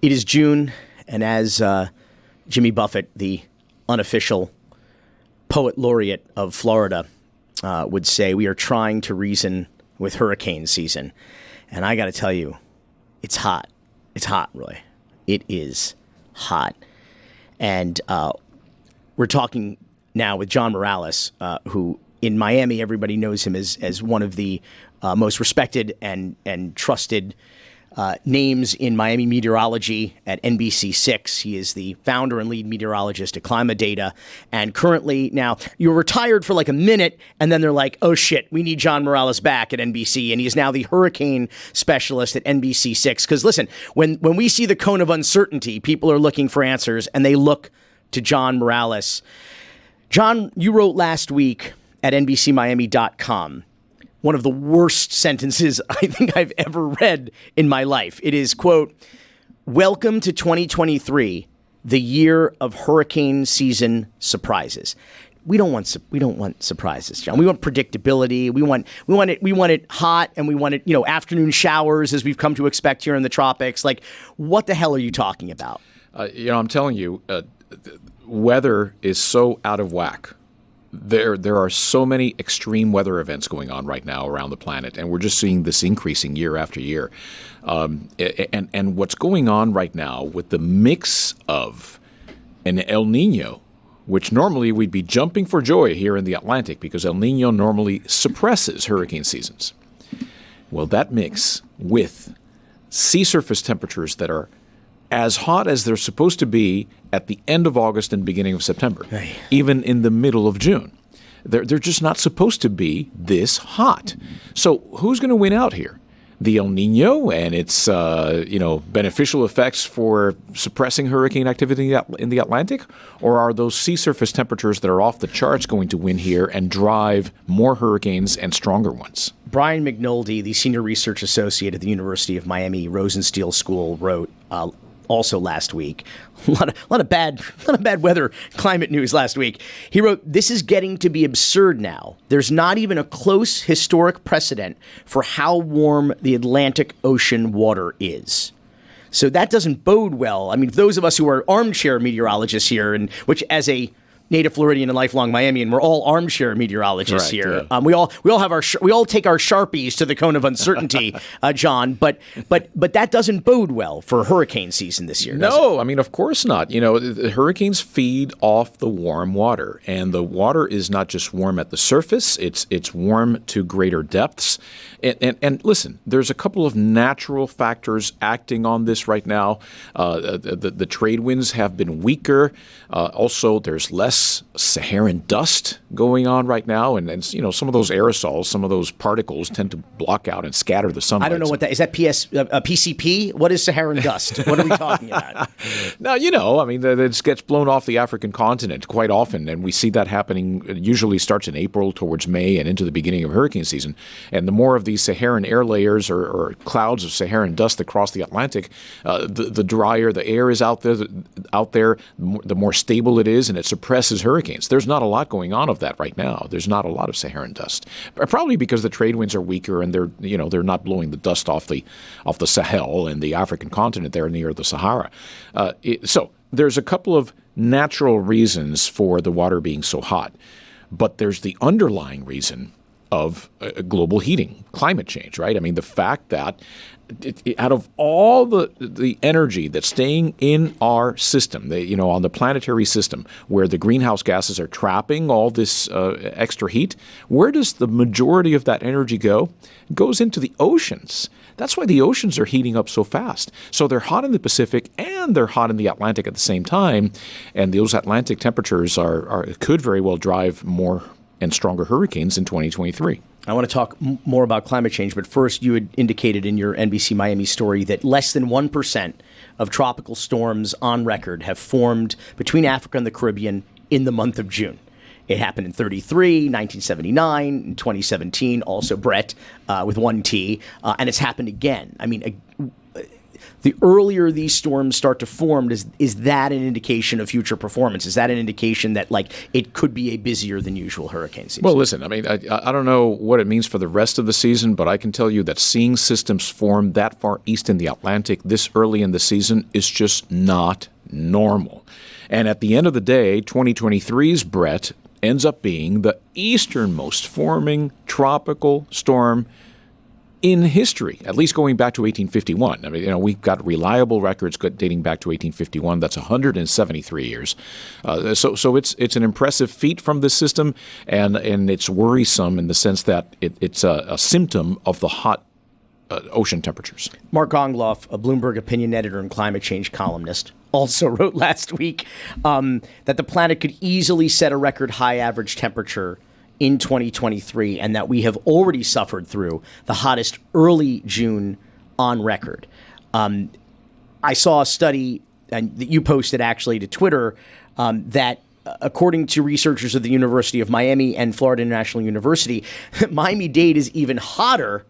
It is June, and as Jimmy Buffett, the unofficial poet laureate of Florida, would say, we are trying to reason with hurricane season. And I got to tell you, it's hot. It's hot, Roy. It is hot. And we're talking now with John Morales, who in Miami, everybody knows him as one of the most respected and trusted names in Miami meteorology at NBC6. He is the founder and lead meteorologist at Climate Data. And currently now, you're retired for like a minute, and then they're like, oh shit, we need John Morales back at NBC. And he is now the hurricane specialist at NBC6. Because listen, when we see the cone of uncertainty, people are looking for answers, and they look to John Morales. John, you wrote last week at NBCMiami.com one of the worst sentences I think I've ever read in my life. It is, quote, "Welcome to 2023, the year of hurricane season surprises." We don't want surprises, John. We want predictability. We want it hot, and we want it, afternoon showers as we've come to expect here in the tropics. Like, what the hell are you talking about? I'm telling you, weather is so out of whack. There are so many extreme weather events going on right now around the planet, and we're just seeing this increasing year after year. And what's going on right now with the mix of an El Nino, which normally we'd be jumping for joy here in the Atlantic because El Nino normally suppresses hurricane seasons. Well, that mix with sea surface temperatures that are as hot as they're supposed to be at the end of August and beginning of September, even in the middle of June. They're just not supposed to be this hot. So who's going to win out here? The El Nino and its beneficial effects for suppressing hurricane activity in the Atlantic? Or are those sea surface temperatures that are off the charts going to win here and drive more hurricanes and stronger ones? Brian McNulty, the senior research associate at the University of Miami Rosenstiel School, wrote also last week. A lot of bad weather climate news last week. He wrote, "This is getting to be absurd now. There's not even a close historic precedent for how warm the Atlantic Ocean water is." So that doesn't bode well. I mean, those of us who are armchair meteorologists here, and which as a native Floridian and lifelong Miamian, we're all armchair meteorologists here. Yeah. We all take our Sharpies to the cone of uncertainty, John. But that doesn't bode well for hurricane season this year. No, I mean, of course not. The hurricanes feed off the warm water, and the water is not just warm at the surface; it's warm to greater depths. And listen, there's a couple of natural factors acting on this right now. The trade winds have been weaker. Also, there's less Saharan dust going on right now, and some of those aerosols, some of those particles tend to block out and scatter the sunlight. I don't know what that is. That PCP? What is Saharan dust? What are we talking about? Now, it gets blown off the African continent quite often, and we see that happening. It usually starts in April towards May and into the beginning of hurricane season. And the more of these Saharan air layers or clouds of Saharan dust that cross the Atlantic, the drier the air is out there, the more stable it is, and it suppresses hurricanes. There's not a lot going on of that right now. There's not a lot of Saharan dust, probably because the trade winds are weaker and they're not blowing the dust off the Sahel and the African continent there near the Sahara. So there's a couple of natural reasons for the water being so hot, but there's the underlying reason of global heating, climate change, right? I mean, the fact that out of all the energy that's staying in our system, on the planetary system, where the greenhouse gases are trapping all this extra heat, where does the majority of that energy go? It goes into the oceans. That's why the oceans are heating up so fast. So they're hot in the Pacific and they're hot in the Atlantic at the same time, and those Atlantic temperatures could very well drive more and stronger hurricanes in 2023. I want to talk more about climate change, but first, you had indicated in your NBC Miami story that less than 1% of tropical storms on record have formed between Africa and the Caribbean in the month of June. It happened in 1933, 1979, in 2017, also Brett with one T, and it's happened again. I mean, the earlier these storms start to form, is that an indication of future performance? Is that an indication that it could be a busier than usual hurricane season? Well, listen, I mean, I don't know what it means for the rest of the season, but I can tell you that seeing systems form that far east in the Atlantic this early in the season is just not normal. And at the end of the day, 2023's Brett ends up being the easternmost forming tropical storm in history, at least going back to 1851. I mean, we've got reliable records dating back to 1851. That's 173 years. So it's an impressive feat from this system, and it's worrisome in the sense that it's a symptom of the hot ocean temperatures. Mark Ongloff, a Bloomberg opinion editor and climate change columnist, also wrote last week that the planet could easily set a record high average temperature in 2023, and that we have already suffered through the hottest early June on record. I saw a study that you posted actually to Twitter that according to researchers at the University of Miami and Florida International University, Miami-Dade is even hotter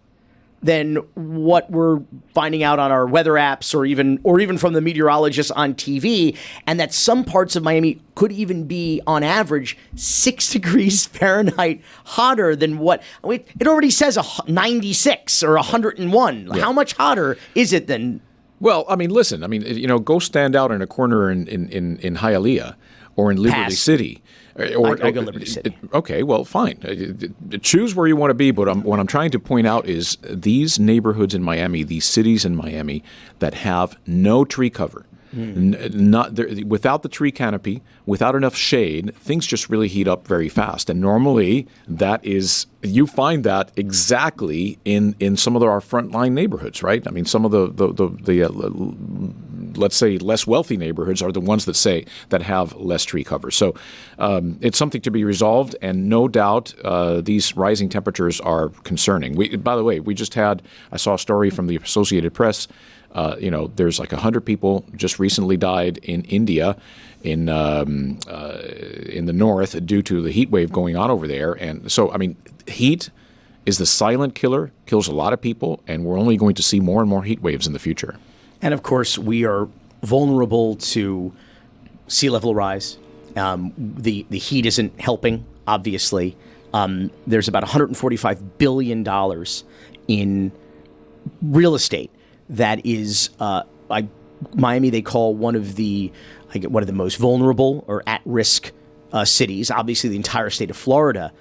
than what we're finding out on our weather apps or even from the meteorologists on TV, and that some parts of Miami could even be, on average, 6 degrees Fahrenheit hotter than what it already says 96 or 101. Yeah. How much hotter is it than? Well, I mean, listen, go stand out in a corner in Hialeah or in Liberty City. I go Liberty City. Okay, well, fine. Choose where you want to be, but what I'm trying to point out is these neighborhoods in Miami, these cities in Miami that have no tree cover, without the tree canopy, without enough shade, things just really heat up very fast. And normally you find that exactly in some of our frontline neighborhoods, right? I mean, some of the let's say less wealthy neighborhoods are the ones that have less tree cover. So it's something to be resolved, and no doubt these rising temperatures are concerning. By the way, I saw a story from the Associated Press. There's like 100 people just recently died in India in the north due to the heat wave going on over there. And so, I mean, heat is the silent killer, kills a lot of people, and we're only going to see more and more heat waves in the future. And of course, we are vulnerable to sea level rise. The heat isn't helping, obviously. There's about $145 billion in real estate that is, Miami, they call one of the most vulnerable or at-risk cities. Obviously, the entire state of Florida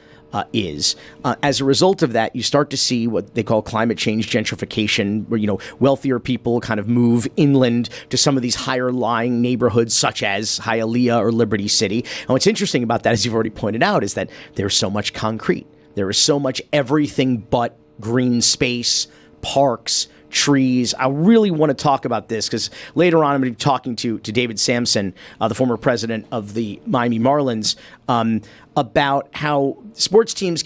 is. As a result of that, you start to see what they call climate change gentrification, where, wealthier people kind of move inland to some of these higher lying neighborhoods, such as Hialeah or Liberty City. And what's interesting about that, as you've already pointed out, is that there's so much concrete. There is so much everything but green space, parks, trees. I really want to talk about this because later on I'm going to be talking to David Samson, the former president of the Miami Marlins, about how sports teams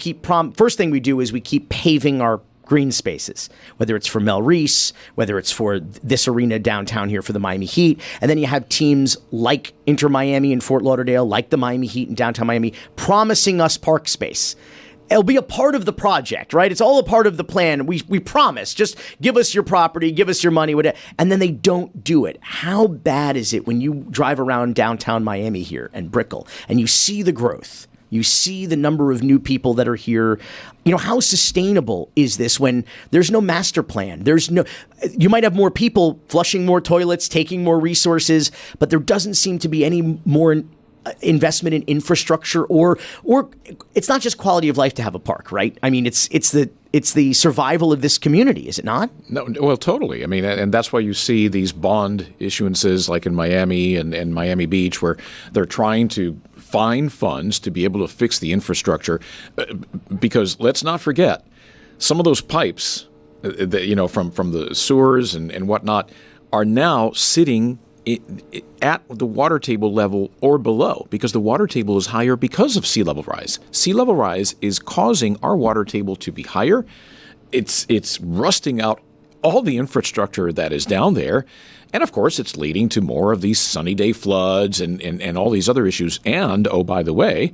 first thing we do is we keep paving our green spaces, whether it's for Mel Reese, whether it's for this arena downtown here for the Miami Heat. And then you have teams like Inter Miami in Fort Lauderdale, like the Miami Heat in downtown Miami, promising us park space. It'll be a part of the project, right? It's all a part of the plan. We promise. Just give us your property, give us your money, whatever. And then they don't do it. How bad is it when you drive around downtown Miami here and Brickell and you see the growth? You see the number of new people that are here. How sustainable is this when there's no master plan? You might have more people flushing more toilets, taking more resources, but there doesn't seem to be any more investment in infrastructure or it's not just quality of life to have a park, right? I mean, it's the survival of this community, is it not? No, well, totally. I mean, and that's why you see these bond issuances like in Miami and Miami Beach, where they're trying to find funds to be able to fix the infrastructure, because let's not forget, some of those pipes that, from the sewers and whatnot are now sitting at the water table level or below, because the water table is higher because of sea level rise. Sea level rise is causing our water table to be higher. It's rusting out all the infrastructure that is down there. And, of course, it's leading to more of these sunny day floods and all these other issues. And, oh, by the way,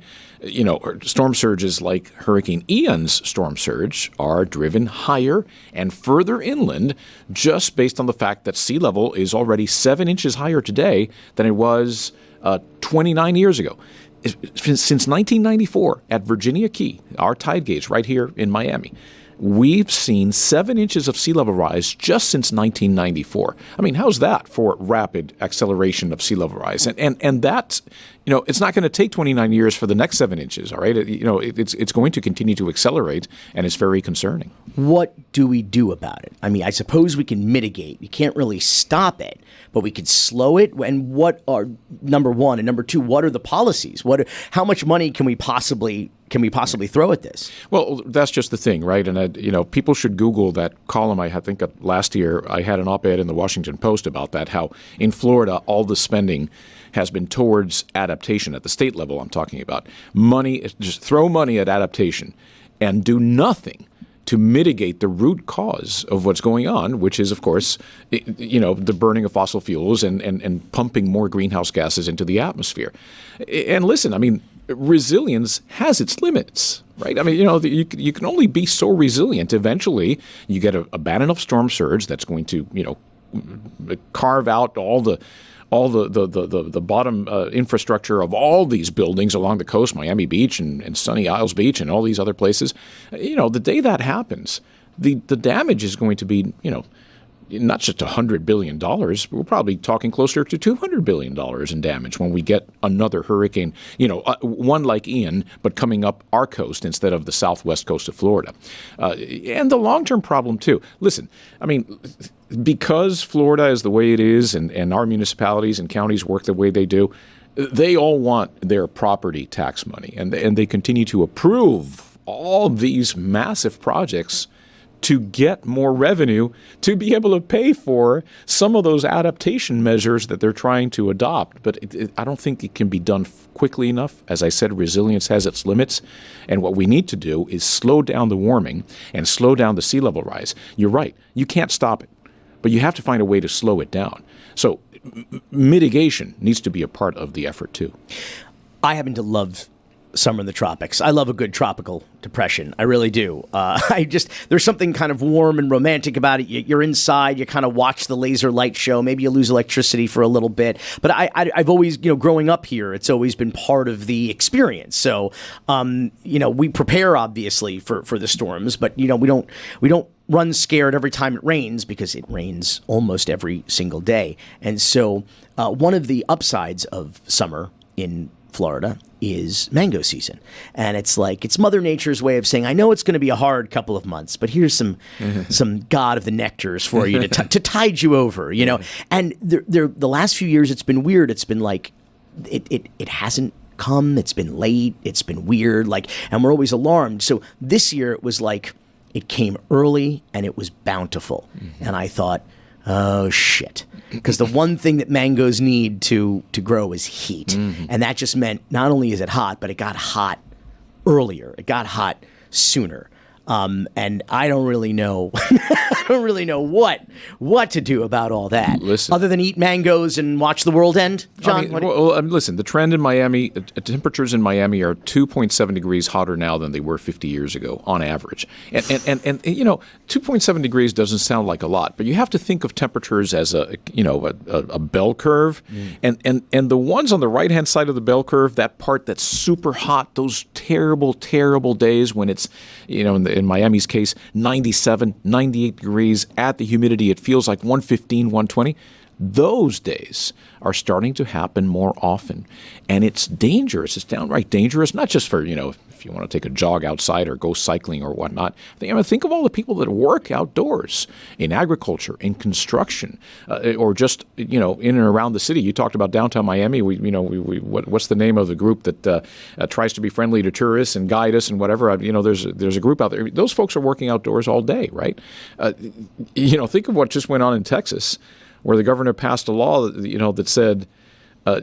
storm surges like Hurricane Ian's storm surge are driven higher and further inland just based on the fact that sea level is already 7 inches higher today than it was 29 years ago. Since 1994 at Virginia Key, our tide gauge right here in Miami, we've seen 7 inches of sea level rise just since 1994. I mean, how's that for rapid acceleration of sea level rise? And that's, it's not going to take 29 years for the next 7 inches, all right? It's going to continue to accelerate, and it's very concerning. What do we do about it? I mean, I suppose we can mitigate. We can't really stop it, but we could slow it. And what are, number one, and number two, what are the policies? How much money can we possibly throw at this? Well, that's just the thing, right? And people should Google that column. I think last year I had an op-ed in the Washington Post about that, how in Florida all the spending has been towards adaptation at the state level. I'm talking about money, just throw money at adaptation and do nothing to mitigate the root cause of what's going on, which is, of course, the burning of fossil fuels and pumping more greenhouse gases into the atmosphere. And listen, I mean, resilience has its limits, right? I mean, you can only be so resilient. Eventually, you get a bad enough storm surge that's going to, carve out all the bottom infrastructure of all these buildings along the coast, Miami Beach and Sunny Isles Beach and all these other places. The day that happens, the damage is going to be, not just $100 billion. We're probably talking closer to $200 billion in damage when we get another hurricane, one like Ian, but coming up our coast instead of the southwest coast of Florida. And the long-term problem, too. Listen, I mean, because Florida is the way it is and our municipalities and counties work the way they do, they all want their property tax money. And they continue to approve all these massive projects to get more revenue to be able to pay for some of those adaptation measures that they're trying to adopt. But I don't think it can be done quickly enough. As I said, resilience has its limits. And what we need to do is slow down the warming and slow down the sea level rise. You're right. You can't stop it, but you have to find a way to slow it down. So mitigation needs to be a part of the effort, too. I happen to love summer in the tropics. I love a good tropical depression. I really do. There's something kind of warm and romantic about it. You're inside, you kind of watch the laser light show. Maybe you lose electricity for a little bit. But I've always, growing up here, it's always been part of the experience. So, we prepare obviously for the storms, but, we don't run scared every time it rains because it rains almost every single day. And so one of the upsides of summer in Florida is mango season. And it's Mother Nature's way of saying, I know it's going to be a hard couple of months, but here's some god of the nectars for you to tide you over, And the last few years, it's been weird. It's been it hasn't come. It's been late. It's been weird. And we're always alarmed. So this year it was it came early and it was bountiful. Mm-hmm. And I thought, oh, shit. Because the one thing that mangoes need to grow is heat. Mm-hmm. And that just meant not only is it hot, but it got hot earlier. It got hot sooner. And I don't really know what to do about all that. Listen, other than eat mangoes and watch the world end, John. Listen, the trend in Miami, temperatures in Miami are 2.7 degrees hotter now than they were 50 years ago on average. And 2.7 degrees doesn't sound like a lot, but you have to think of temperatures as a bell curve. Mm. And the ones on the right-hand side of the bell curve, that part that's super hot, those terrible, terrible days when it's, in Miami's case, 97, 98 degrees at the humidity. It feels like 115, 120. Those days are starting to happen more often. And it's dangerous. It's downright dangerous, not just for, if you want to take a jog outside or go cycling or whatnot. Think of all the people that work outdoors in agriculture, in construction, or just, in and around the city. You talked about downtown Miami. What's the name of the group that tries to be friendly to tourists and guide us and whatever? There's a group out there. Those folks are working outdoors all day, right? Think of what just went on in Texas, where the governor passed a law that said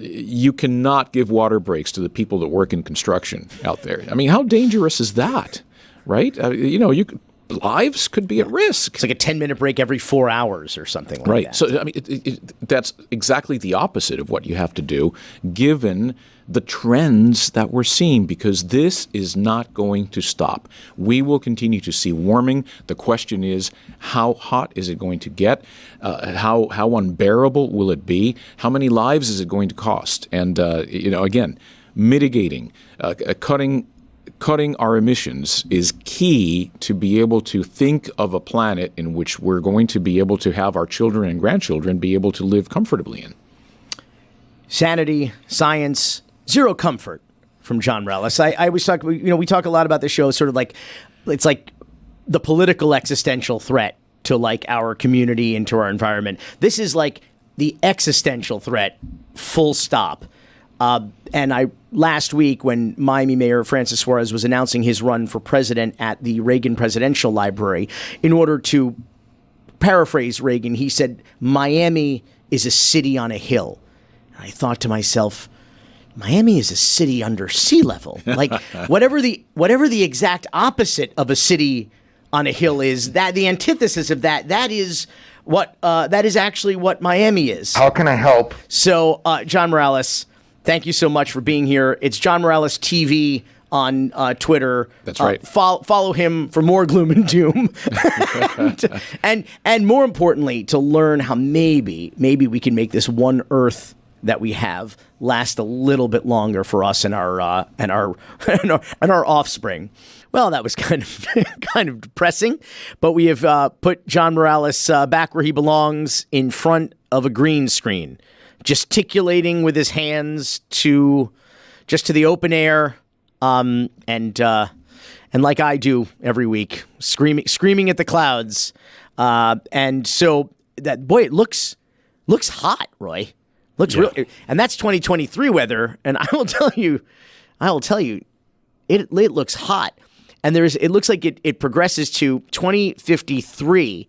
you cannot give water breaks to the people that work in construction out there. I mean, how dangerous is that, right? lives could be at risk. It's like a 10-minute break every 4 hours or something like that. So, I mean, that's exactly the opposite of what you have to do, given the trends that we're seeing, because this is not going to stop. We will continue to see warming. The question is, how hot is it going to get? How unbearable will it be? How many lives is it going to cost? And, again, mitigating, cutting our emissions is key to be able to think of a planet in which we're going to be able to have our children and grandchildren be able to live comfortably in. Sanity, science, zero comfort from John Morales. I always talk, we talk a lot about this show, sort of like, it's like the political existential threat to like our community and to our environment. This is like the existential threat, full stop. And last week, when Miami Mayor Francis Suarez was announcing his run for president at the Reagan Presidential Library, in order to paraphrase Reagan, he said, "Miami is a city on a hill." And I thought to myself, Miami is a city under sea level. Like whatever the exact opposite of a city on a hill is, that the antithesis of that is actually what Miami is. How can I help? So, John Morales, thank you so much for being here. It's John Morales TV on Twitter. That's right. Follow him for more gloom and doom, and more importantly, to learn how maybe we can make this one Earth that we have last a little bit longer for us and our offspring. Well, that was kind of depressing, but we have put John Morales back where he belongs, in front of a green screen, gesticulating with his hands to the open air, and like I do every week, screaming at the clouds, and so that, boy, it looks hot, Roy. Looks real, and that's 2023 weather. And I will tell you, it looks hot, and it looks like it progresses to 2053.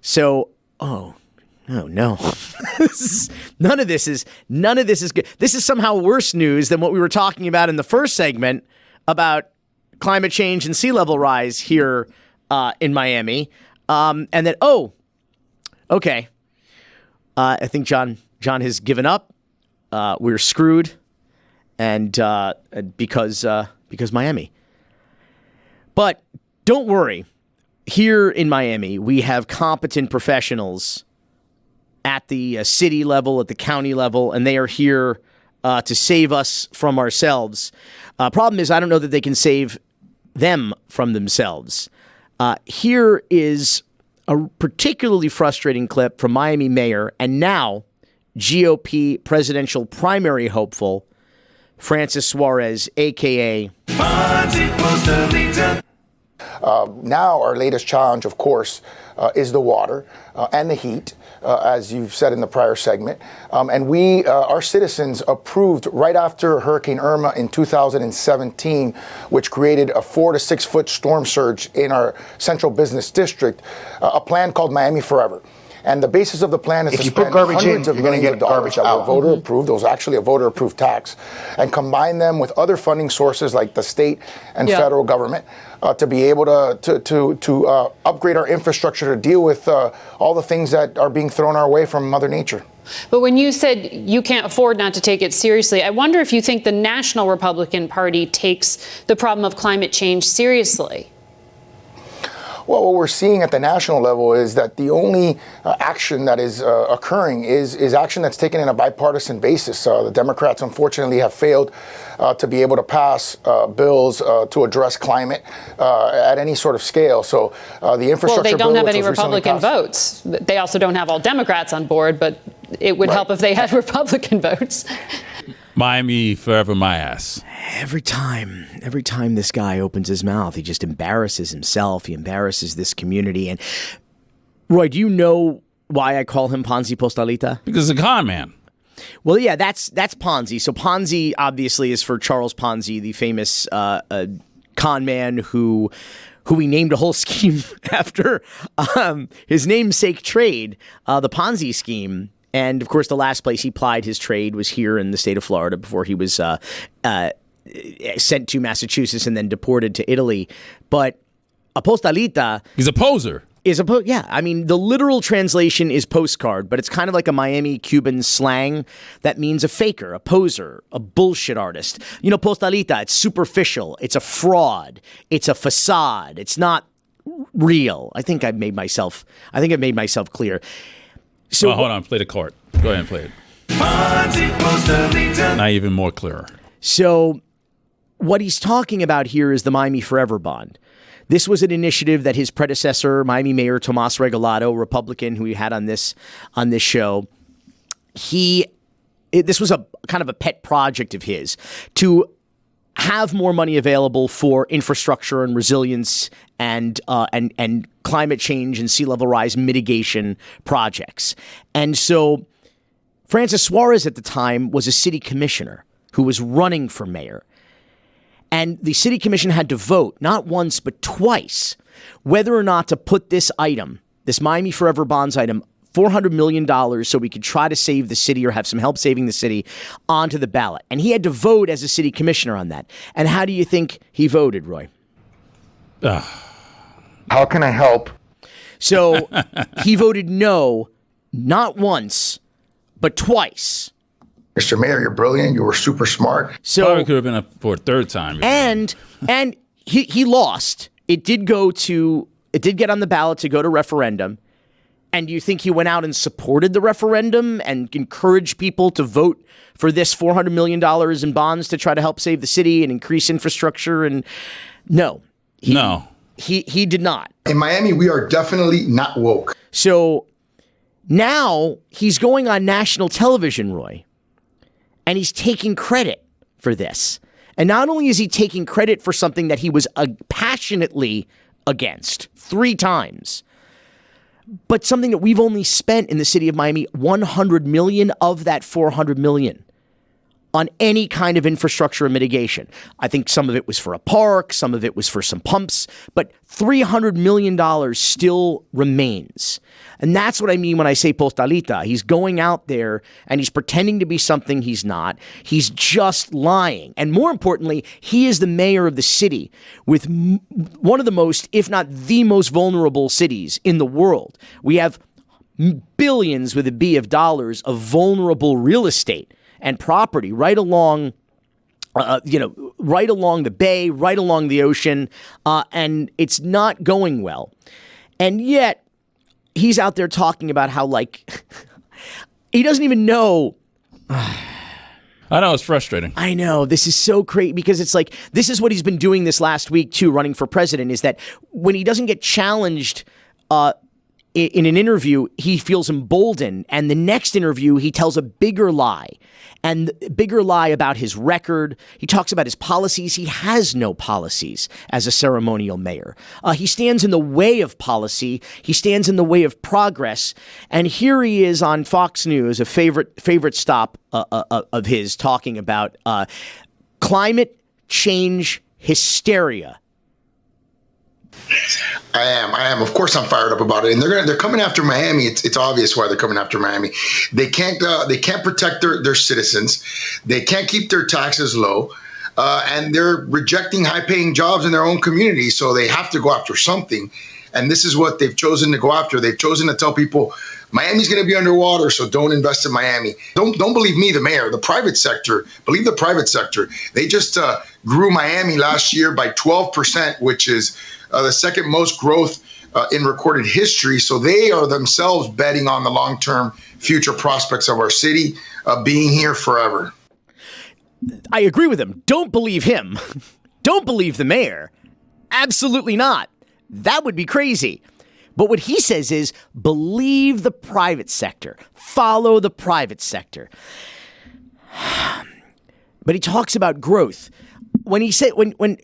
So, oh no, none of this is good. This is somehow worse news than what we were talking about in the first segment about climate change and sea level rise here in Miami. And then, okay, I think John has given up. We're screwed, and because Miami. But don't worry. Here in Miami, we have competent professionals at the city level, at the county level, and they are here to save us from ourselves. Problem is, I don't know that they can save them from themselves. Here is a particularly frustrating clip from Miami Mayor and now GOP presidential primary hopeful Francis Suarez, a.k.a. Now our latest challenge, of course, is the water and the heat, as you've said in the prior segment. And our citizens approved right after Hurricane Irma in 2017, which created a 4 to 6 foot storm surge in our central business district, a plan called Miami Forever. And the basis of the plan is to spend hundreds of millions of dollars that were voter approved. It was actually a voter approved tax, and combine them with other funding sources like the state and federal government to be able to upgrade our infrastructure to deal with all the things that are being thrown our way from Mother Nature. But when you said you can't afford not to take it seriously, I wonder if you think the National Republican Party takes the problem of climate change seriously. Well, what we're seeing at the national level is that the only action that is occurring is action that's taken in a bipartisan basis. The Democrats, unfortunately, have failed to be able to pass bills to address climate at any sort of scale. So the infrastructure bill, they don't have any Republican votes. They also don't have all Democrats on board, but it would help if they had Republican votes. Miami forever, my ass. Every time this guy opens his mouth, he just embarrasses himself. He embarrasses this community. And Roy, do you know why I call him Ponzi Postalita? Because he's a con man. Well, yeah, that's Ponzi. So Ponzi obviously is for Charles Ponzi, the famous con man who he named a whole scheme after his namesake trade, the Ponzi scheme. And, of course, the last place he plied his trade was here in the state of Florida before he was sent to Massachusetts and then deported to Italy. But a postalita He's a poser. yeah, I mean, the literal translation is postcard, but it's kind of like a Miami Cuban slang that means a faker, a poser, a bullshit artist. You know, postalita, it's superficial, it's a fraud, it's a facade, it's not real. I think I've made myself clear. So hold on, play the card. Go ahead and play it. Now even more clearer. So what he's talking about here is the Miami Forever bond. This was an initiative that his predecessor, Miami Mayor Tomas Regalado, Republican, who we had on this show, this was a kind of a pet project of his to have more money available for infrastructure and resilience and climate change and sea level rise mitigation projects. And so Francis Suarez at the time was a city commissioner who was running for mayor. And the city commission had to vote, not once, but twice, whether or not to put this item, this Miami Forever Bonds item, $400 million so we could try to save the city or have some help saving the city, onto the ballot. And he had to vote as a city commissioner on that. And how do you think he voted, Roy? How can I help? So he voted no, not once, but twice. Mr. Mayor, you're brilliant. You were super smart. So Probably could have been up for a third time. And he lost. It did get on the ballot to go to referendum. And do you think he went out and supported the referendum and encouraged people to vote for this $400 million in bonds to try to help save the city and increase infrastructure? And no. He did not. In Miami, we are definitely not woke. So now he's going on national television, Roy, and he's taking credit for this. And not only is he taking credit for something that he was passionately against 3 times, but something that we've only spent in the city of Miami $100 million of that $400 million on any kind of infrastructure and mitigation. I think some of it was for a park, some of it was for some pumps, but $300 million still remains. And that's what I mean when I say postalita. He's going out there and he's pretending to be something he's not. He's just lying. And more importantly, he is the mayor of the city with one of the most, if not the most vulnerable cities in the world. We have billions with a B of dollars of vulnerable real estate and property right along, right along the bay, right along the ocean, and it's not going well. And yet, he's out there talking about how, he doesn't even know. I know, it's frustrating. I know. This is so crazy because it's like, this is what he's been doing this last week, too, running for president, is that when he doesn't get challenged in an interview, he feels emboldened. And the next interview, he tells a bigger lie. And bigger lie about his record. He talks about his policies. He has no policies as a ceremonial mayor. He stands in the way of policy. He stands in the way of progress. And here he is on Fox News, a favorite stop of his, talking about climate change hysteria. I am. Of course, I'm fired up about it, and they're coming after Miami. It's obvious why they're coming after Miami. They can't protect their citizens. They can't keep their taxes low, and they're rejecting high-paying jobs in their own community. So they have to go after something, and this is what they've chosen to go after. They've chosen to tell people Miami's going to be underwater, so don't invest in Miami. Don't believe me, the mayor. The private sector, believe the private sector. They just grew Miami last year by 12%, which is the second most growth in recorded history. So they are themselves betting on the long-term future prospects of our city being here forever. I agree with him. Don't believe him. Don't believe the mayor. Absolutely not. That would be crazy. But what he says is believe the private sector. Follow the private sector. But he talks about growth. When he said when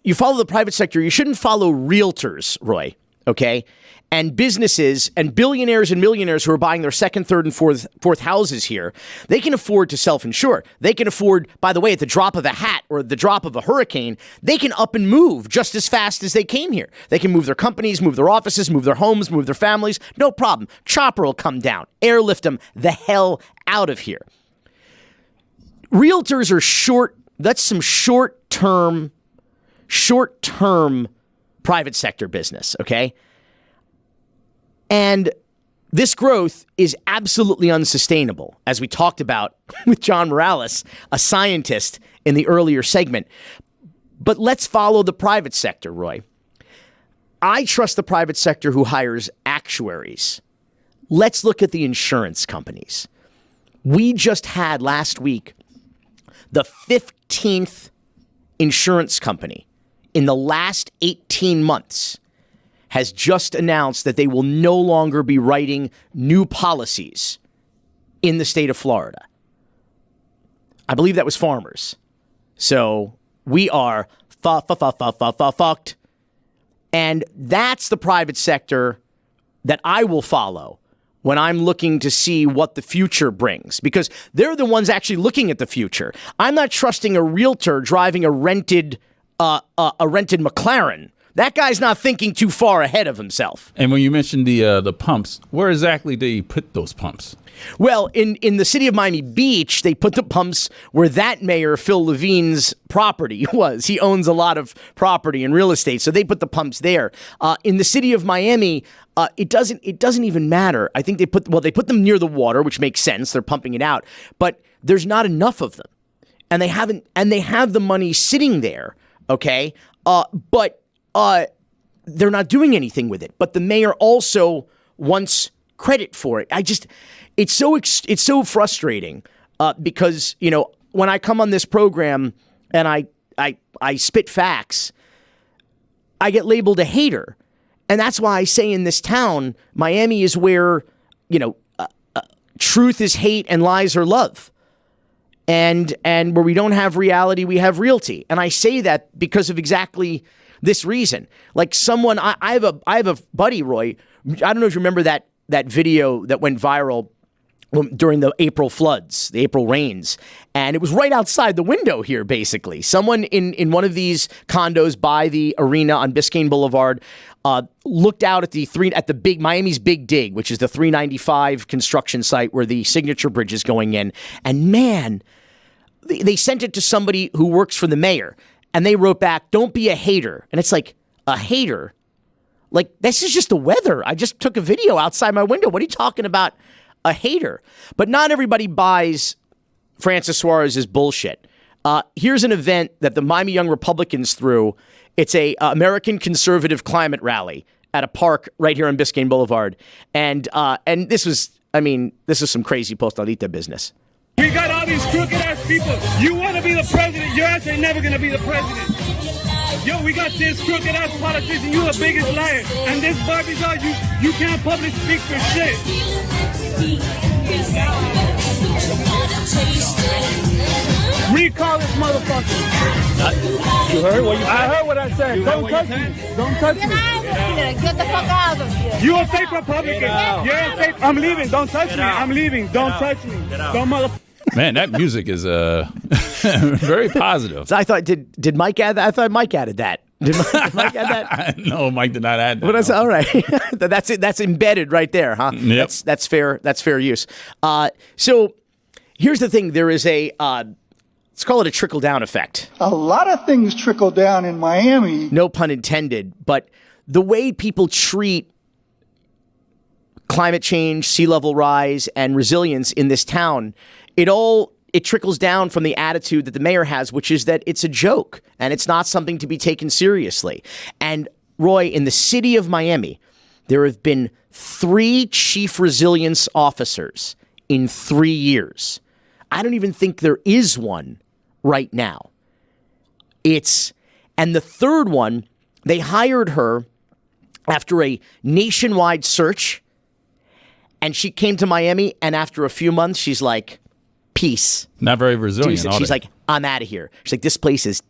you follow the private sector, you shouldn't follow realtors, Roy, okay? And businesses and billionaires and millionaires who are buying their second, third, and fourth houses here. They can afford to self-insure. They can afford, by the way, at the drop of a hat or the drop of a hurricane, they can up and move just as fast as they came here. They can move their companies, move their offices, move their homes, move their families. No problem. Chopper will come down, airlift them the hell out of here. Realtors are that's some short-term private sector business, okay? And this growth is absolutely unsustainable, as we talked about with John Morales, a scientist, in the earlier segment. But let's follow the private sector, Roy. I trust the private sector who hires actuaries. Let's look at the insurance companies. We just had last week the 15th insurance company in the last 18 months has just announced that they will no longer be writing new policies in the state of Florida. I believe that was Farmers. So we are fucked. And that's the private sector that I will follow when I'm looking to see what the future brings, because they're the ones actually looking at the future. I'm not trusting a realtor driving a rented McLaren. That guy's not thinking too far ahead of himself. And when you mentioned the pumps, where exactly do you put those pumps? Well, in the city of Miami Beach, they put the pumps where that mayor, Phil Levine's property was. He owns a lot of property and real estate, so they put the pumps there. In the city of Miami, it doesn't even matter. I think they put them near the water, which makes sense. They're pumping it out, but there's not enough of them, and they have the money sitting there. Okay, but they're not doing anything with it. But the mayor also wants credit for it. It's so frustrating because, you know, when I come on this program and I spit facts, I get labeled a hater. And that's why I say in this town, Miami is where, you know, truth is hate and lies are love. And where we don't have reality, we have realty. And I say that because of exactly this reason. Like someone, I have a buddy, Roy. I don't know if you remember that video that went viral during the April floods, the April rains. And it was right outside the window here, basically. Someone in one of these condos by the arena on Biscayne Boulevard looked out at the big Miami's Big Dig, which is the 395 construction site where the Signature Bridge is going in. And man, they sent it to somebody who works for the mayor. And they wrote back, "Don't be a hater." And it's like, a hater? Like, this is just the weather. I just took a video outside my window. What are you talking about? A hater. But not everybody buys Francis Suarez's bullshit. Here's an event that the Miami Young Republicans threw. It's a American Conservative Climate Rally at a park right here on Biscayne Boulevard. And this was some crazy Postalita business. We got all these crooked-ass people. You want to be the president, your ass ain't never going to be the president. Yo, we got this crooked-ass politician, you the biggest liar. And this Barbie's you can't public speak for shit. Recall this motherfucker. You heard what you said? I heard what I said. Don't touch me. Don't touch me. Get the fuck out of here. You a fake Republican. You're a fake. I'm leaving. Don't touch me. I'm leaving. Don't touch me. Don't motherfucker. Man, that music is very positive. So I thought, did Mike add that? I thought Mike added that. Did Mike add that? No, Mike did not add that. But all right. That's it. That's embedded right there, huh? Yep. That's fair. That's fair use. So here's the thing. There is let's call it a trickle-down effect. A lot of things trickle down in Miami. No pun intended. But the way people treat climate change, sea level rise, and resilience in this town, it trickles down from the attitude that the mayor has, which is that it's a joke and it's not something to be taken seriously. And Roy, in the city of Miami, there have been 3 chief resilience officers in 3 years. I don't even think there is one right now. And the third one, they hired her after a nationwide search, and she came to Miami, and after a few months, she's like, peace. Not very resilient. She's like, I'm out of here. She's like, this place is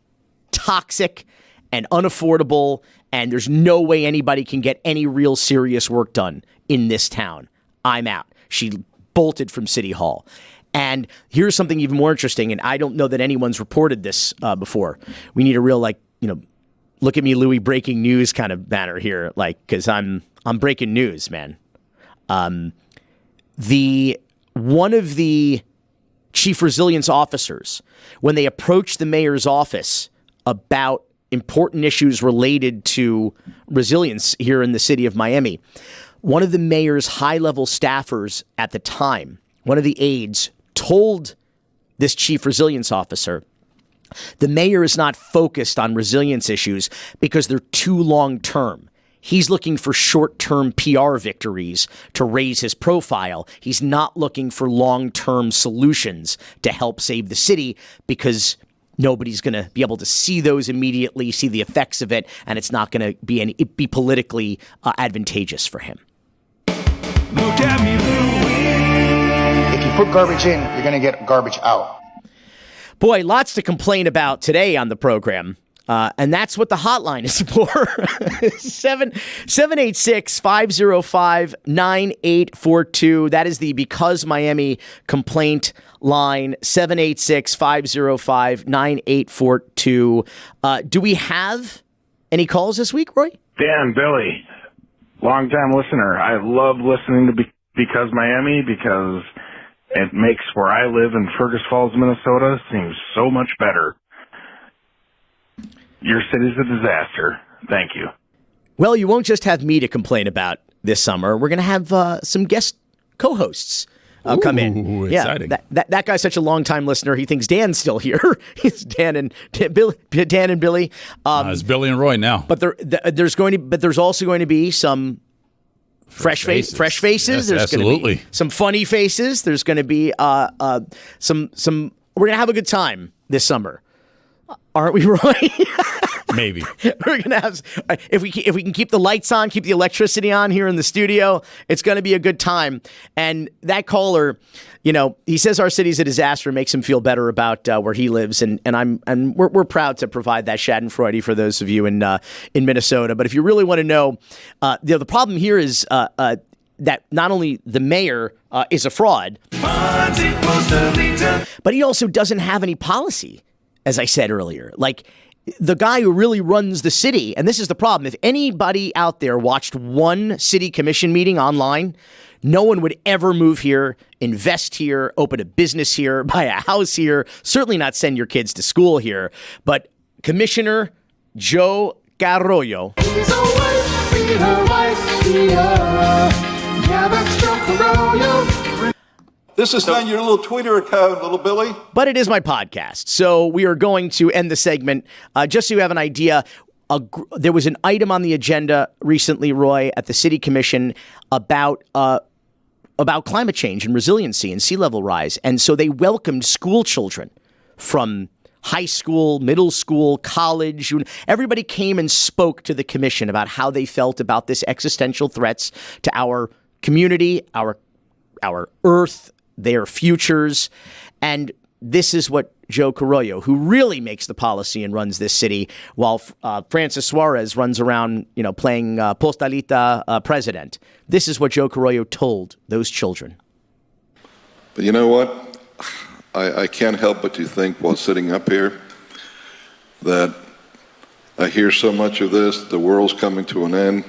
toxic and unaffordable, and there's no way anybody can get any real serious work done in this town. I'm out. She bolted from City Hall. And here's something even more interesting, and I don't know that anyone's reported this before. We need a real, look at me, Louis, breaking news kind of banner here, because I'm breaking news, man. One of the chief resilience officers, when they approached the mayor's office about important issues related to resilience here in the city of Miami. One of the mayor's high-level staffers at the time, one of the aides, told this chief resilience officer, the mayor is not focused on resilience issues because they're too long-term. He's looking for short-term PR victories to raise his profile. He's not looking for long-term solutions to help save the city because nobody's going to be able to see those immediately, see the effects of it, and it's not going to be politically advantageous for him. Look at me, If you put garbage in, you're going to get garbage out. Boy, lots to complain about today on the program. And that's what the hotline is for. 786-505-9842. That is the Because Miami complaint line, 786-505-9842. Do we have any calls this week, Roy? Dan, Billy, long-time listener. I love listening to Because Miami because it makes where I live in Fergus Falls, Minnesota seem so much better. Your city's a disaster. Thank you. Well, you won't just have me to complain about this summer. We're going to have some guest co-hosts come in. Exciting. Yeah, that guy's such a long-time listener. He thinks Dan's still here. It's Dan and Billy. It's Billy and Roy now. But there's also going to be some fresh faces. Yes, There's absolutely. going to be some funny faces. There's going to be some. We're going to have a good time this summer. Aren't we, Roy? Maybe. We're gonna have, if we can keep the lights on, keep the electricity on here in the studio, it's gonna be a good time. And that caller, he says our city's a disaster, makes him feel better about where he lives, and we're proud to provide that Schadenfreude for those of you in Minnesota. But if you really want to know, the problem here is that not only the mayor is a fraud, but he also doesn't have any policy. As I said earlier, like the guy who really runs the city, and this is the problem. If anybody out there watched one city commission meeting online, no one would ever move here, invest here, open a business here, buy a house here, certainly not send your kids to school here. But Commissioner Joe Carollo. He's a white beater. Yeah, that's Joe Carollo. This is not your little Twitter account, little Billy. But it is my podcast. So we are going to end the segment. Just so you have an idea, there was an item on the agenda recently, Roy, at the City Commission about climate change and resiliency and sea level rise. And so they welcomed school children from high school, middle school, college. Everybody came and spoke to the commission about how they felt about this existential threats to our community, our earth, their futures. And this is what Joe Carollo, who really makes the policy and runs this city, while Francis Suarez runs around, playing postalita president. This is what Joe Carollo told those children. But you know what? I can't help but to think while sitting up here that I hear so much of this, the world's coming to an end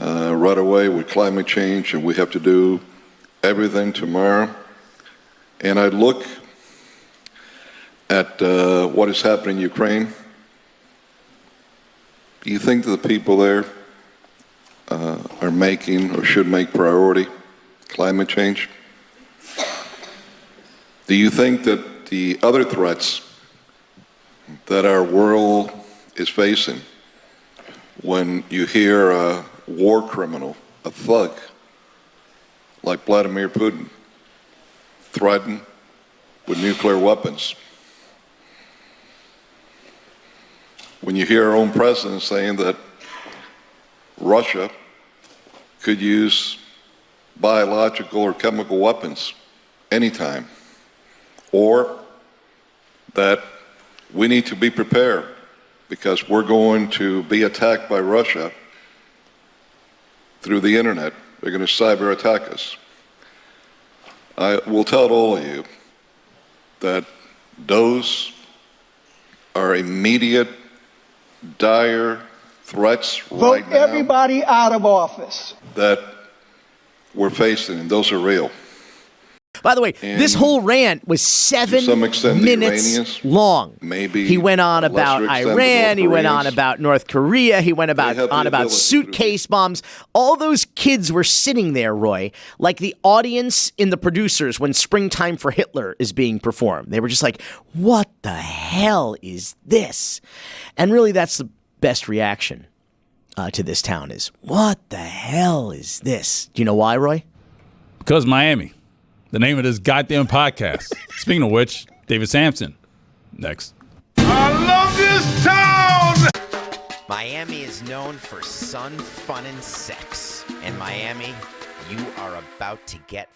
right away with climate change, and we have to do everything tomorrow. And I look at what is happening in Ukraine. Do you think that the people there are making or should make priority climate change? Do you think that the other threats that our world is facing, when you hear a war criminal, a thug like Vladimir Putin, threatened with nuclear weapons, when you hear our own president saying that Russia could use biological or chemical weapons anytime, or that we need to be prepared because we're going to be attacked by Russia through the internet. They're going to cyber attack us. I will tell all of you that those are immediate, dire threats right now. Vote everybody out of office. That we're facing, and those are real. By the way, this whole rant was 7 minutes long. Maybe he went on about Iran. He went on about North Korea. He went about suitcase bombs. All those kids were sitting there, Roy, like the audience in The Producers when Springtime for Hitler is being performed. They were just like, what the hell is this? And really, that's the best reaction to this town is, what the hell is this? Do you know why, Roy? Because Miami. The name of this goddamn podcast. Speaking of which, David Samson. Next. I love this town! Miami is known for sun, fun, and sex. And Miami, you are about to get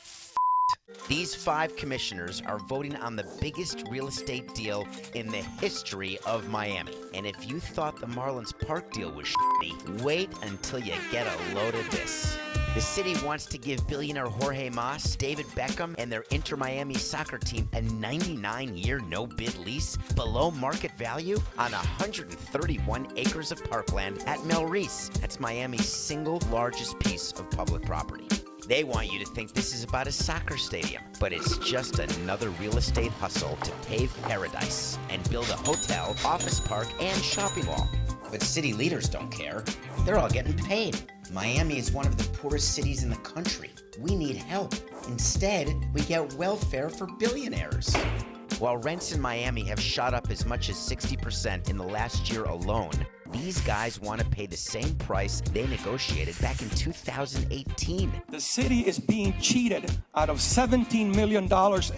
These 5 commissioners are voting on the biggest real estate deal in the history of Miami. And if you thought the Marlins Park deal was shitty, wait until you get a load of this. The city wants to give billionaire Jorge Mas, David Beckham, and their Inter-Miami soccer team a 99-year no-bid lease below market value on 131 acres of parkland at Mel Reese. That's Miami's single largest piece of public property. They want you to think this is about a soccer stadium, but it's just another real estate hustle to pave paradise and build a hotel, office park, and shopping mall. But city leaders don't care. They're all getting paid. Miami is one of the poorest cities in the country. We need help. Instead, we get welfare for billionaires. While rents in Miami have shot up as much as 60% in the last year alone, these guys want to pay the same price they negotiated back in 2018. The city is being cheated out of $17 million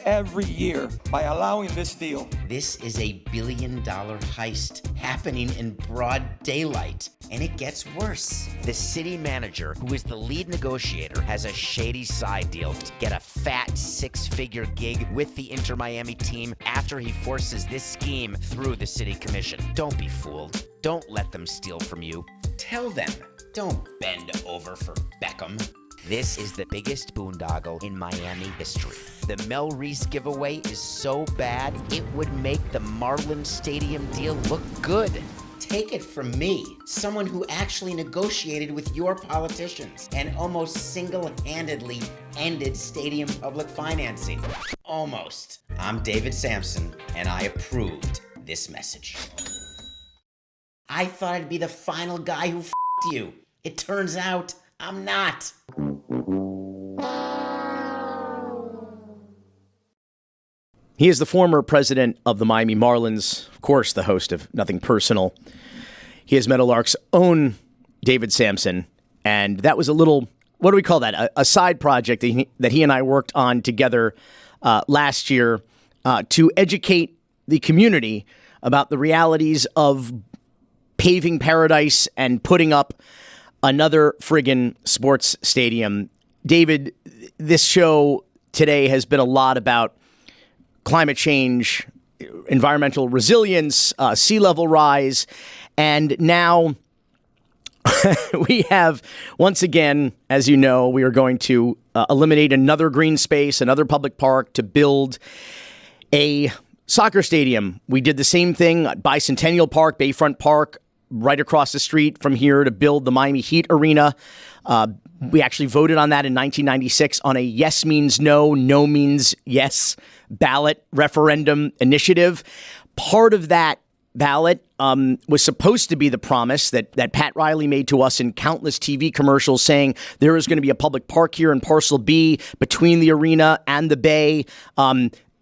every year by allowing this deal. This is a $1 billion heist happening in broad daylight. And it gets worse. The city manager, who is the lead negotiator, has a shady side deal to get a fat 6-figure gig with the Inter-Miami team after he forces this scheme through the city commission. Don't be fooled. Don't let them steal from you. Tell them. Don't bend over for Beckham. This is the biggest boondoggle in Miami history. The Mel Reese giveaway is so bad, it would make the Marlins Stadium deal look good. Take it from me, someone who actually negotiated with your politicians and almost single-handedly ended stadium public financing. Almost. I'm David Samson, and I approved this message. I thought I'd be the final guy who f***ed you. It turns out I'm not. He is the former president of the Miami Marlins, of course, the host of Nothing Personal. He is Meadowlark's own David Samson, and that was a little, what do we call that? A side project that he and I worked on together last year to educate the community about the realities of paving paradise and putting up another friggin' sports stadium. David, this show today has been a lot about climate change, environmental resilience, sea level rise, and now we have, once again, as you know, we are going to eliminate another green space, another public park to build a soccer stadium. We did the same thing at Bicentennial Park, Bayfront Park, right across the street from here to build the Miami Heat Arena. We actually voted on that in 1996 on a yes means no, no means yes ballot referendum initiative. Part of that ballot was supposed to be the promise that Pat Riley made to us in countless TV commercials saying there is going to be a public park here in Parcel B between the arena and the bay.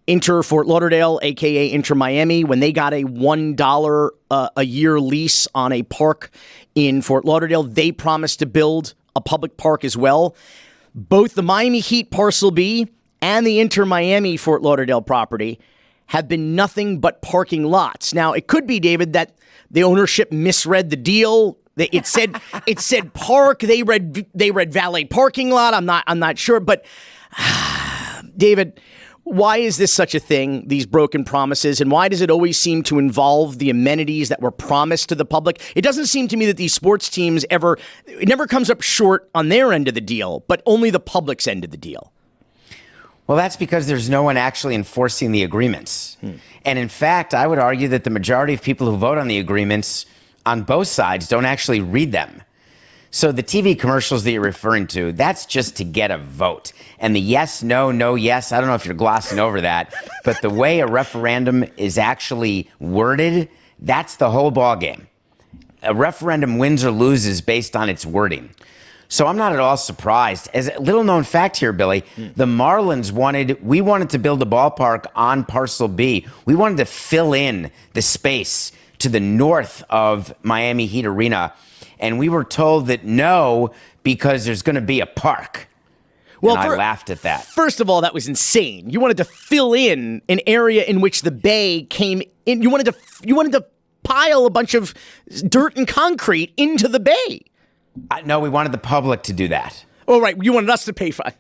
Inter Fort Lauderdale, a.k.a. Inter Miami, when they got a $1 a year lease on a park in Fort Lauderdale, they promised to build a public park as well. Both the Miami Heat Parcel B and the Inter Miami Fort Lauderdale property have been nothing but parking lots. Now, it could be, David, that the ownership misread the deal. It said park. They read valet parking lot. I'm not sure, but David, why is this such a thing, these broken promises, and why does it always seem to involve the amenities that were promised to the public? It doesn't seem to me that these sports teams it never comes up short on their end of the deal, but only the public's end of the deal. Well, that's because there's no one actually enforcing the agreements. And in fact, I would argue that the majority of people who vote on the agreements on both sides don't actually read them. So the TV commercials that you're referring to, that's just to get a vote. And the yes, no, no, yes, I don't know if you're glossing over that, but the way a referendum is actually worded, that's the whole ballgame. A referendum wins or loses based on its wording. So I'm not at all surprised. As a little known fact here, Billy, the Marlins we wanted to build a ballpark on Parcel B. We wanted to fill in the space to the north of Miami Heat Arena. And we were told that no, because there's going to be a park. Well, I laughed at that. First of all, that was insane. You wanted to fill in an area in which the bay came in. You wanted to pile a bunch of dirt and concrete into the bay. No, we wanted the public to do that. Oh, right. You wanted us to pay for it.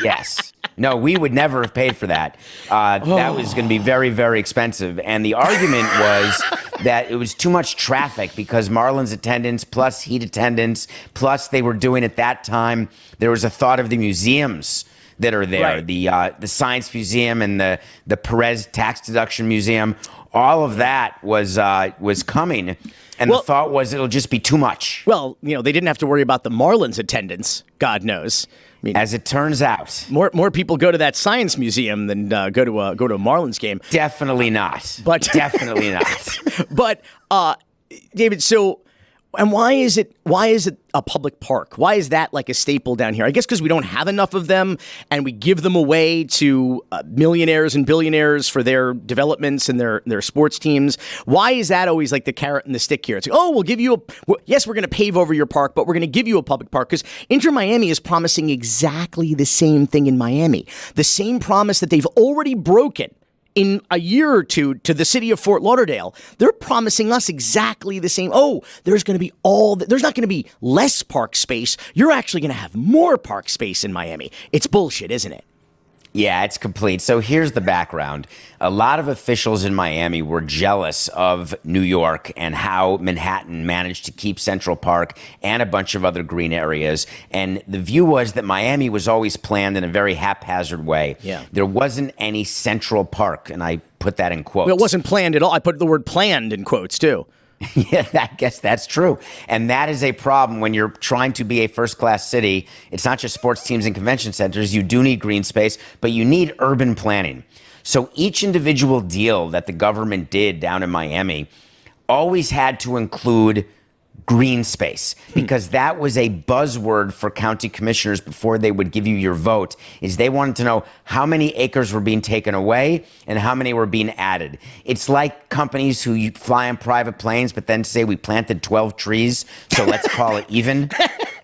Yes. No, we would never have paid for that. That was going to be very, very expensive. And the argument was that it was too much traffic because Marlins attendance plus Heat attendance, plus they were doing at that time, there was a thought of the museums that are there, right. The Science Museum and the Perez Tax Deduction Museum. All of that was coming. And the thought was it'll just be too much. Well, they didn't have to worry about the Marlins attendance, God knows. I mean, as it turns out, more people go to that science museum than go to a Marlins game. Definitely not. But definitely not. But David, and why is it a public park? Why is that like a staple down here? I guess because we don't have enough of them and we give them away to millionaires and billionaires for their developments and their sports teams. Why is that always like the carrot and the stick here? It's like, we'll give you yes, we're going to pave over your park, but we're going to give you a public park because Inter Miami is promising exactly the same thing in Miami. The same promise that they've already broken in a year or two to the city of Fort Lauderdale. They're promising us exactly the same. There's going to be there's not going to be less park space. You're actually going to have more park space in Miami. It's bullshit, isn't it? Yeah, it's complete. So here's the background. A lot of officials in Miami were jealous of New York and how Manhattan managed to keep Central Park and a bunch of other green areas. And the view was that Miami was always planned in a very haphazard way. Yeah. There wasn't any Central Park, and I put that in quotes. Well, it wasn't planned at all. I put the word planned in quotes, too. Yeah, I guess that's true. And that is a problem when you're trying to be a first-class city. It's not just sports teams and convention centers. You do need green space, but you need urban planning. So each individual deal that the government did down in Miami always had to include green space, because that was a buzzword for county commissioners before they would give you your vote, is they wanted to know how many acres were being taken away and how many were being added. It's like companies who fly on private planes but then say we planted 12 trees, so let's call it even,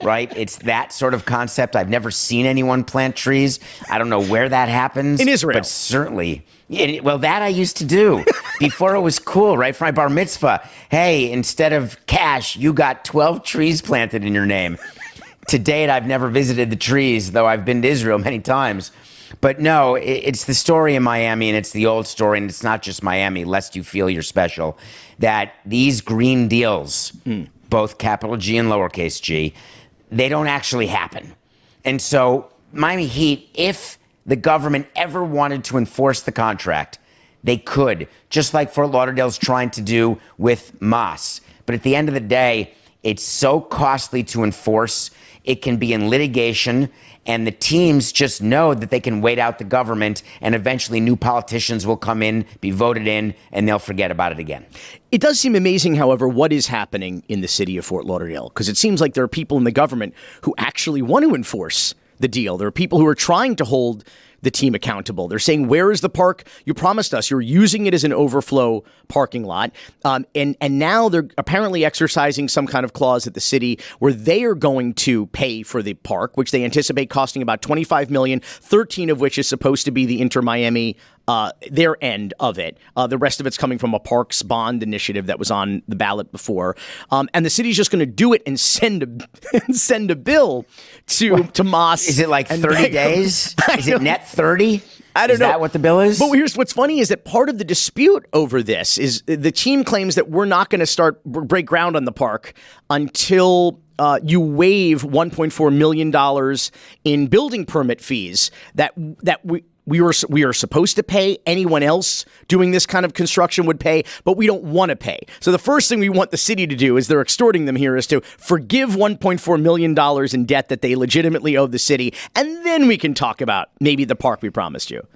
right? It's that sort of concept. I've never seen anyone plant trees. I don't know where that happens. In Israel. But certainly... Yeah, well, that I used to do before it was cool, right? For my bar mitzvah. Hey, instead of cash, you got 12 trees planted in your name. To date, I've never visited the trees, though I've been to Israel many times. But no, it's the story in Miami, and it's the old story, and it's not just Miami, lest you feel you're special, that these green deals, both capital G and lowercase g, they don't actually happen. And so Miami Heat, if the government ever wanted to enforce the contract, they could, just like Fort Lauderdale's trying to do with Moss. But at the end of the day, it's so costly to enforce. It can be in litigation, and the teams just know that they can wait out the government, and eventually new politicians will come in, be voted in, and they'll forget about it again. It does seem amazing, however, what is happening in the city of Fort Lauderdale, because it seems like there are people in the government who actually want to enforce the deal. There are people who are trying to hold the team accountable. They're saying, where is the park? You promised us. You're using it as an overflow parking lot. And now they're apparently exercising some kind of clause at the city where they are going to pay for the park, which they anticipate costing about $25 million, 13 of which is supposed to be the Inter Miami their end of it. The rest of it's coming from a parks bond initiative that was on the ballot before. And the city's just going to do it and send a bill to Moss. Is it like 30 days? Is it net 30? I don't know. Is that what the bill is? But here's what's funny is that part of the dispute over this is the team claims that we're not going to break ground on the park until you waive $1.4 million in building permit fees that we are supposed to pay. Anyone else doing this kind of construction would pay, but we don't want to pay. So the first thing we want the city to do, is they're extorting them here, is to forgive $1.4 million in debt that they legitimately owe the city, and then we can talk about maybe the park we promised you.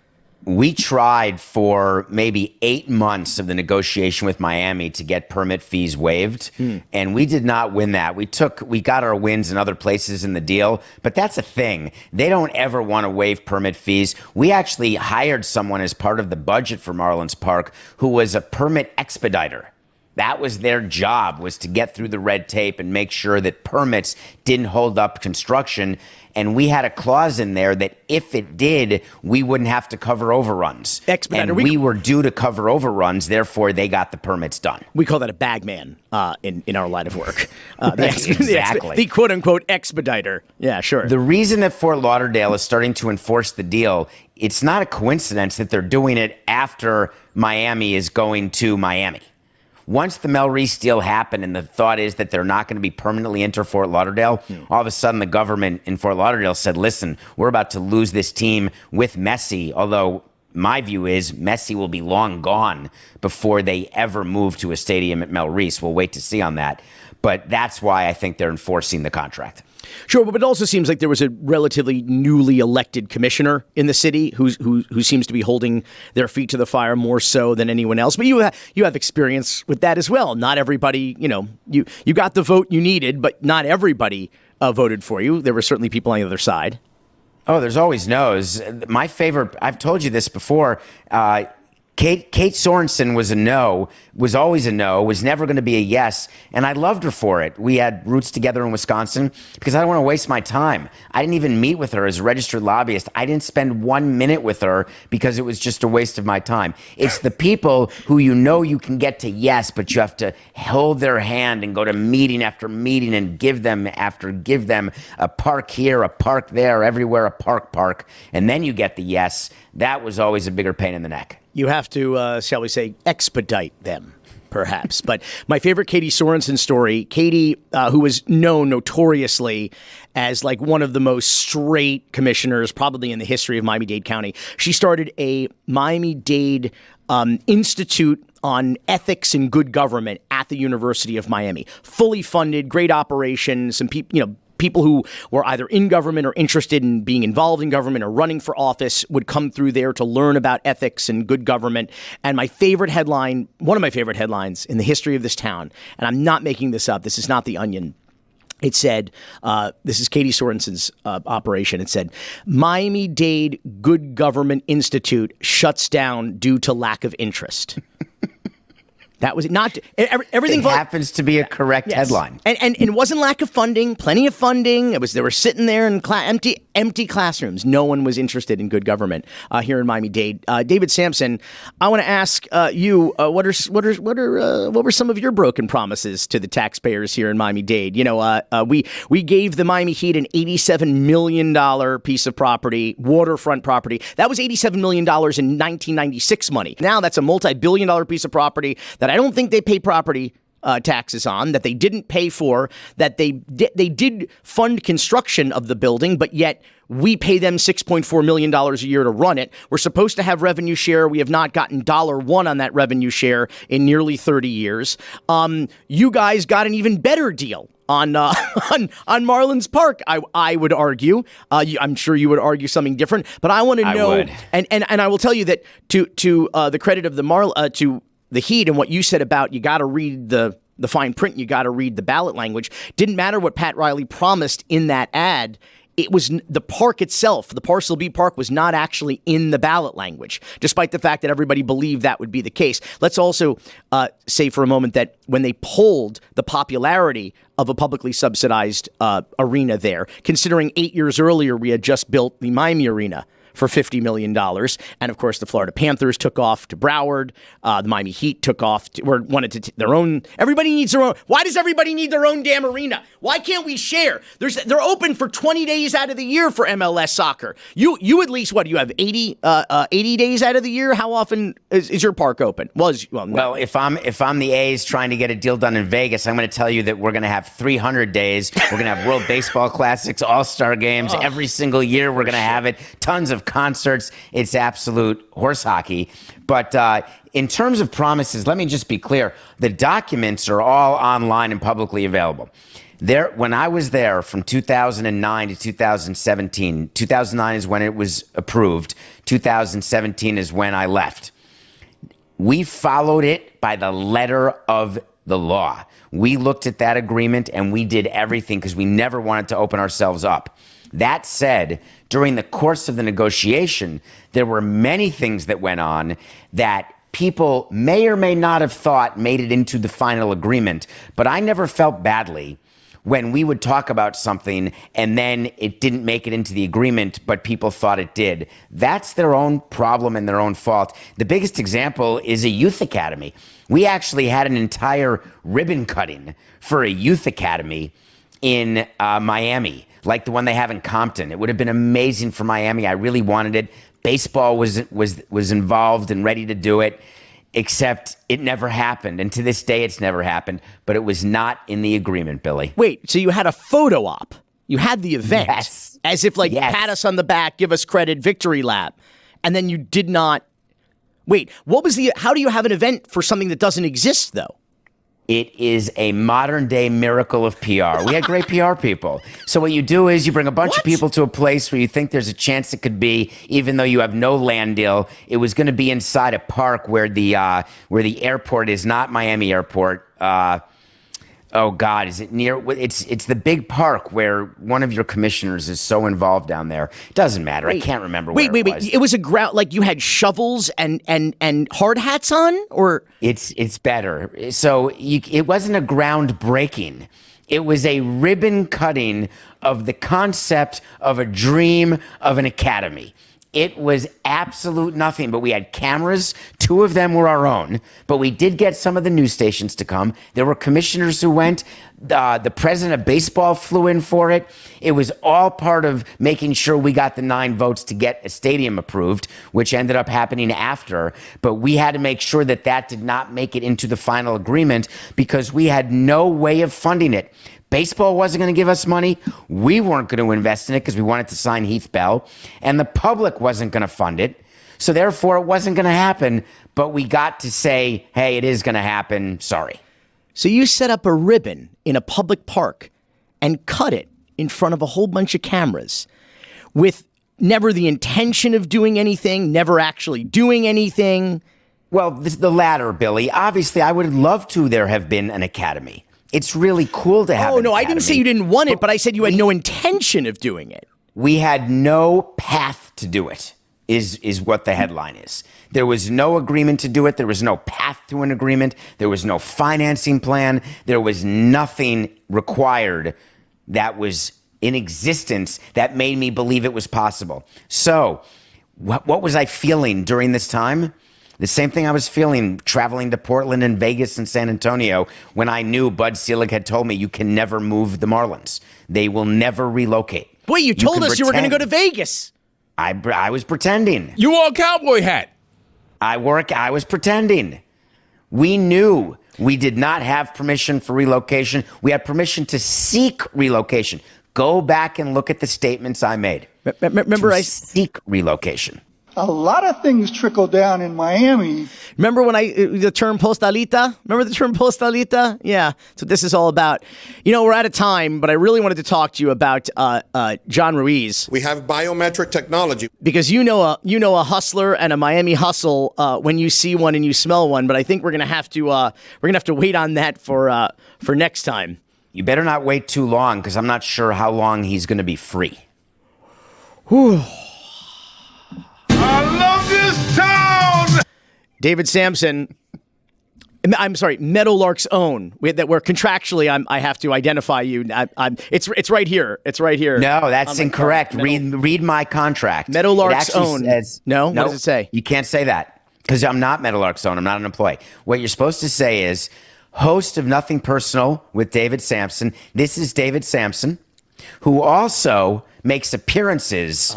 We tried for maybe 8 months of the negotiation with Miami to get permit fees waived, and we did not win that. We got our wins in other places in the deal, but that's a thing. They don't ever want to waive permit fees. We actually hired someone as part of the budget for Marlins Park who was a permit expediter. That was their job, was to get through the red tape and make sure that permits didn't hold up construction. And we had a clause in there that if it did, we wouldn't have to cover overruns. And we were due to cover overruns, therefore they got the permits done. We call that a bagman in our line of work. Exactly. The quote-unquote expediter. Yeah, sure. The reason that Fort Lauderdale is starting to enforce the deal, it's not a coincidence that they're doing it after Miami is going to Miami. Once the Mel Reese deal happened and the thought is that they're not going to be permanently enter Fort Lauderdale, all of a sudden the government in Fort Lauderdale said, listen, we're about to lose this team with Messi, although my view is Messi will be long gone before they ever move to a stadium at Mel Reese. We'll wait to see on that. But that's why I think they're enforcing the contract. Sure, but it also seems like there was a relatively newly elected commissioner in the city who seems to be holding their feet to the fire more so than anyone else. But you have experience with that as well. Not everybody, you got the vote you needed, but not everybody voted for you. There were certainly people on the other side. Oh, there's always no's. My favorite, I've told you this before, Kate Sorensen was always a no, was never going to be a yes, and I loved her for it. We had roots together in Wisconsin because I don't want to waste my time. I didn't even meet with her as a registered lobbyist. I didn't spend 1 minute with her because it was just a waste of my time. It's the people who you can get to yes, but you have to hold their hand and go to meeting after meeting and give them a park here, a park there, everywhere a park, and then you get the yes. That was always a bigger pain in the neck. You have to, shall we say, expedite them, perhaps. But my favorite Katie Sorensen story, Katie, who was known notoriously as like one of the most straight commissioners probably in the history of Miami-Dade County. She started a Miami-Dade Institute on Ethics and Good Government at the University of Miami. Fully funded, great operation, some people, people who were either in government or interested in being involved in government or running for office would come through there to learn about ethics and good government. And my favorite headline, one of my favorite headlines in the history of this town, and I'm not making this up, this is not The Onion. It said, this is Katie Sorensen's operation. It said, Miami-Dade Good Government Institute shuts down due to lack of interest. That was not everything. It happens to be a correct headline, and it wasn't lack of funding. Plenty of funding. They were sitting there in empty classrooms. No one was interested in good government here in Miami-Dade. David Samson, I want to ask you what were some of your broken promises to the taxpayers here in Miami-Dade? We gave the Miami Heat an $87 million piece of property, waterfront property. That was $87 million in 1996 money. Now that's a multi-billion-dollar piece of property that I don't think they pay property taxes on, that they didn't pay for, that they did fund construction of the building, but yet we pay them $6.4 million a year to run it. We're supposed to have revenue share. We have not gotten $1 on that revenue share in nearly 30 years. You guys got an even better deal on Marlins Park, I would argue. I'm sure you would argue something different, but I want to know, and I will tell you that to the credit of to the Heat and what you said about you got to read the fine print, you got to read the ballot language. Didn't matter what Pat Riley promised in that ad. It was the park itself, the Parcel B Park, was not actually in the ballot language, despite the fact that everybody believed that would be the case. Let's also say for a moment that when they polled the popularity of a publicly subsidized arena there, considering 8 years earlier we had just built the Miami Arena for $50 million. And of course, the Florida Panthers took off to Broward. The Miami Heat took off wanted to their own. Everybody needs their own. Why does everybody need their own damn arena? Why can't we share? They're open for 20 days out of the year for MLS soccer. You at least, what, you have 80 days out of the year? How often is your park open? Well, if I'm the A's trying to get a deal done in Vegas, I'm going to tell you that we're going to have 300 days. We're going to have World Baseball Classics, All-Star games every single year. We're going to have it. Tons of of concerts, it's absolute horse hockey. But in terms of promises, let me just be clear. The documents are all online and publicly available. When I was there from 2009 to 2017, 2009 is when it was approved. 2017 is when I left. We followed it by the letter of the law. We looked at that agreement and we did everything because we never wanted to open ourselves up. That said, during the course of the negotiation, there were many things that went on that people may or may not have thought made it into the final agreement, but I never felt badly when we would talk about something and then it didn't make it into the agreement, but people thought it did. That's their own problem and their own fault. The biggest example is a youth academy. We actually had an entire ribbon cutting for a youth academy in Miami, like the one they have in Compton. It would have been amazing for Miami. I really wanted it. Baseball was involved and ready to do it. Except it never happened. And to this day, it's never happened. But it was not in the agreement, Billy. Wait, so you had a photo op. You had the event. Yes. As if, like, pat us on the back, give us credit, victory lap. And then you did not. Wait, how do you have an event for something that doesn't exist, though? It is a modern day miracle of PR. We had great PR people. So what you do is you bring a bunch of people to a place where you think there's a chance it could be, even though you have no land deal. It was going to be inside a park where the airport is not Miami Airport. Oh God, is it near? It's the big park where one of your commissioners is so involved down there. It doesn't matter. I can't remember where it was. It was a ground, like you had shovels and hard hats on, or it's better. So it wasn't a groundbreaking. It was a ribbon cutting of the concept of a dream of an academy. It was absolute nothing, but we had cameras. 2 of them were our own, but we did get some of the news stations to come. There were commissioners who went. The president of baseball flew in for it. It was all part of making sure we got the 9 votes to get a stadium approved, which ended up happening after. But we had to make sure that did not make it into the final agreement because we had no way of funding it. Baseball wasn't going to give us money. We weren't going to invest in it because we wanted to sign Heath Bell. And the public wasn't going to fund it. So therefore, it wasn't going to happen. But we got to say, hey, it is going to happen. Sorry. So you set up a ribbon in a public park and cut it in front of a whole bunch of cameras with never the intention of doing anything, never actually doing anything. Well, the latter, Billy. Obviously, I would love to there have been an academy. It's really cool to have. Oh, no, I didn't say you didn't want it, but I said you had no intention of doing it. We had no path to do it, is what the headline is. There was no agreement to do it. There was no path to an agreement. There was no financing plan. There was nothing required that was in existence that made me believe it was possible. So what was I feeling during this time? The same thing I was feeling traveling to Portland and Vegas and San Antonio when I knew Bud Selig had told me you can never move the Marlins. They will never relocate. Boy, you told us you were going to go to Vegas. I was pretending. You wore a cowboy hat. I was pretending. We knew we did not have permission for relocation. We had permission to seek relocation. Go back and look at the statements I made. Remember, I seek relocation. A lot of things trickle down in Miami. Remember when the term postalita? Remember the term postalita? Yeah. So this is all about. You know, we're out of time, but I really wanted to talk to you about John Ruiz. We have biometric technology. Because you know a hustler and a Miami hustle when you see one and you smell one. But I think we're gonna have to wait on that for next time. You better not wait too long because I'm not sure how long he's going to be free. Whew. I love this town! David Samson, I'm sorry, Meadowlark's Own. We're contractually, I have to identify you. It's right here. It's right here. No, that's incorrect. Read my contract. Meadowlark's Own. No? What does it say? You can't say that because I'm not Meadowlark's Own. I'm not an employee. What you're supposed to say is host of Nothing Personal with David Samson. This is David Samson, who also makes appearances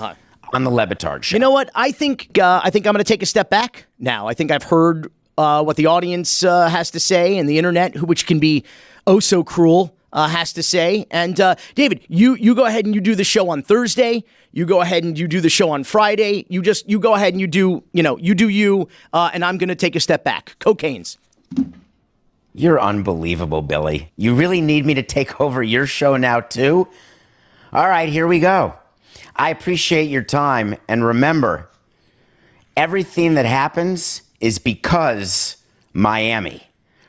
on the Le Batard Show. You know what? I think I'm going to take a step back now. I think I've heard what the audience has to say and the internet, which can be oh so cruel. has to say. And David, you go ahead and you do the show on Thursday. You go ahead and you do the show on Friday. You go ahead and you do you, and I'm going to take a step back. Cocaine's. You're unbelievable, Billy. You really need me to take over your show now, too? All right, here we go. I appreciate your time. And remember, everything that happens is because Miami.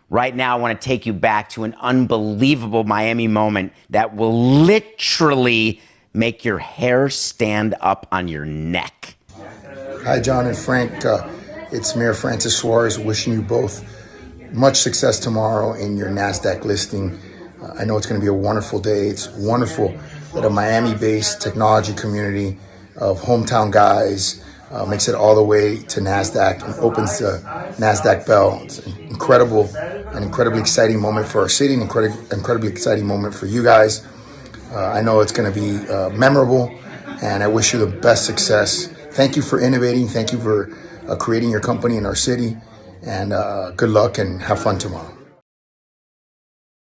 Right now, I want to take you back to an unbelievable Miami moment that will literally make your hair stand up on your neck. Hi, John and Frank. It's Mayor Francis Suarez wishing you both much success tomorrow in your NASDAQ listing. I know it's going to be a wonderful day. It's wonderful that a Miami-based technology community of hometown guys makes it all the way to NASDAQ and opens the NASDAQ bell. It's an incredibly exciting moment for our city, an incredibly exciting moment for you guys. I know it's going to be memorable, and I wish you the best success. Thank you for innovating. Thank you for creating your company in our city. And good luck and have fun tomorrow.